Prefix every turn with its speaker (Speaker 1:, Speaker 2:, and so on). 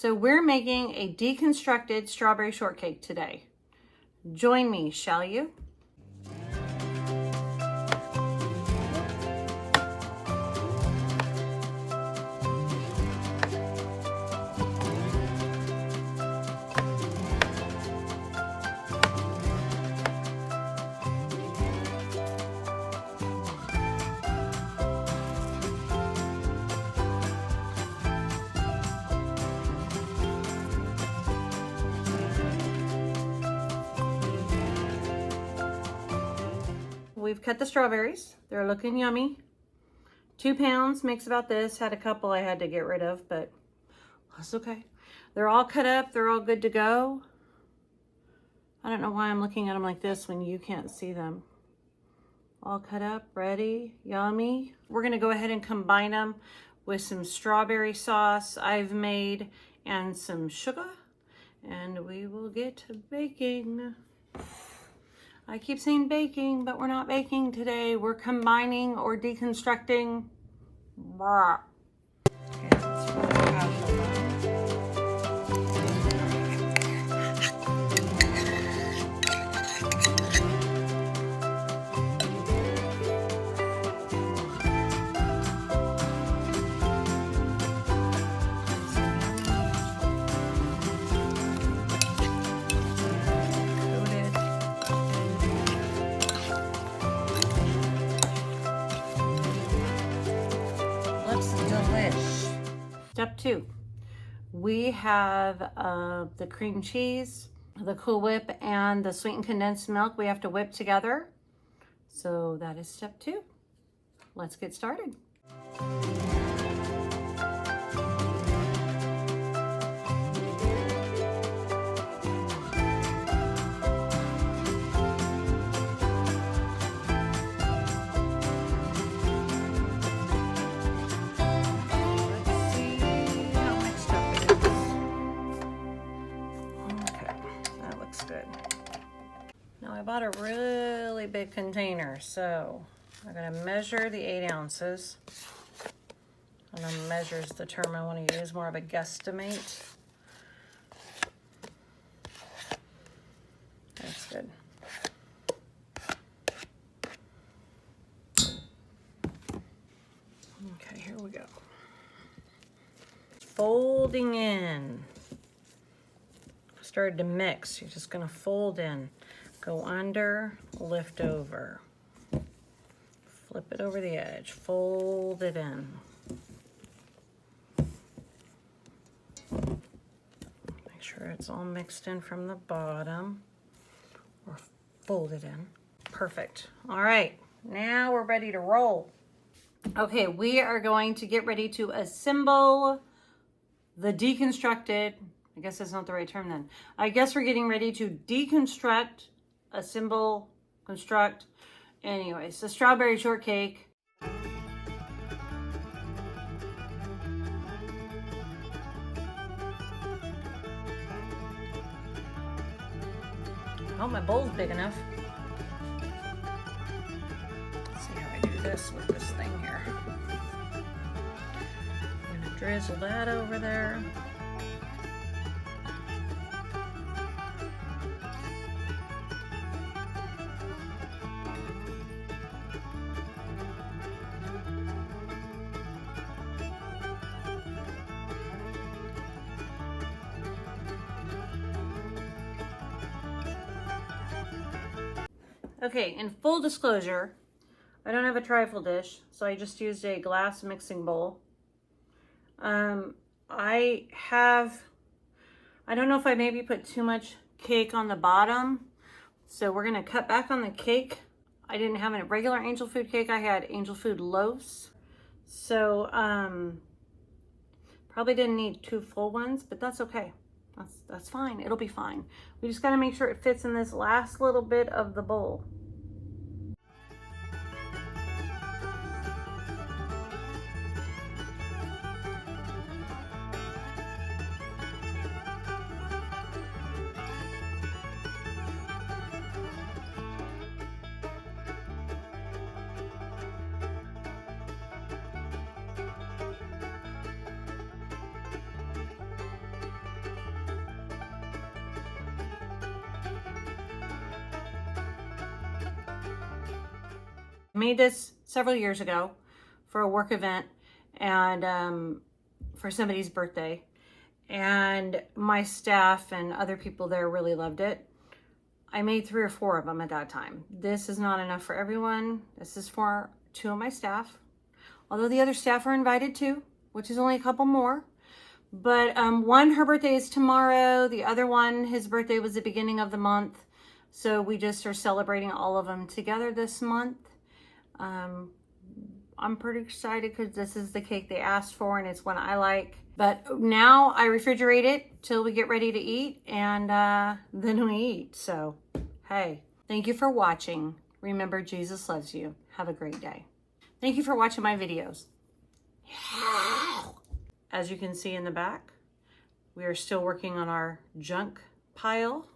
Speaker 1: So we're making a deconstructed strawberry shortcake today. Join me, shall you? We've cut the strawberries. They're looking yummy. 2 pounds makes about this. Had a couple I had to get rid of, but that's okay. They're all cut up. They're all good to go. I don't know why I'm looking at them like this when you can't see them. All cut up, ready, yummy. We're gonna go ahead and combine them with some strawberry sauce I've made and some sugar, and we will get to baking. I keep saying baking, but we're not baking today. We're combining or deconstructing. Blah. Okay, let's roll half of that. Step 2, we have the cream cheese, the Cool Whip, and the sweetened condensed milk we have to whip together. So that is step 2. Let's get started. I bought a really big container, so I'm going to measure the 8 ounces. And then measures the term I want to use, more of a guesstimate. That's good. Okay, here we go. Folding in. Started to mix. You're just going to fold in. Go under, lift over, flip it over the edge, fold it in. Make sure it's all mixed in from the bottom, or fold it in. Perfect. All right, now we're ready to roll. Okay, we are going to get ready to assemble the deconstructed, I guess that's not the right term then. I guess we're getting ready to deconstruct, assemble, construct. Anyways, the strawberry shortcake. Oh, my bowl's big enough. Let's see how I do this with this thing here. I'm gonna drizzle that over there. Okay, in full disclosure, I don't have a trifle dish, so I just used a glass mixing bowl. I don't know if I maybe put too much cake on the bottom, so we're gonna cut back on the cake. I didn't have a regular angel food cake, I had angel food loaves. So, probably didn't need 2 full ones, but that's okay. That's fine, it'll be fine. We just gotta make sure it fits in this last little bit of the bowl. I made this several years ago for a work event and for somebody's birthday. And my staff and other people there really loved it. I made 3 or 4 of them at that time. This is not enough for everyone. This is for 2 of my staff. Although the other staff are invited too, which is only a couple more. But one, her birthday is tomorrow. The other one, his birthday was the beginning of the month. So we just are celebrating all of them together this month. I'm pretty excited because this is the cake they asked for and it's one I like. But now I refrigerate it till we get ready to eat and then we eat. So, hey, thank you for watching. Remember, Jesus loves you. Have a great day. Thank you for watching my videos. As you can see in the back, we are still working on our junk pile.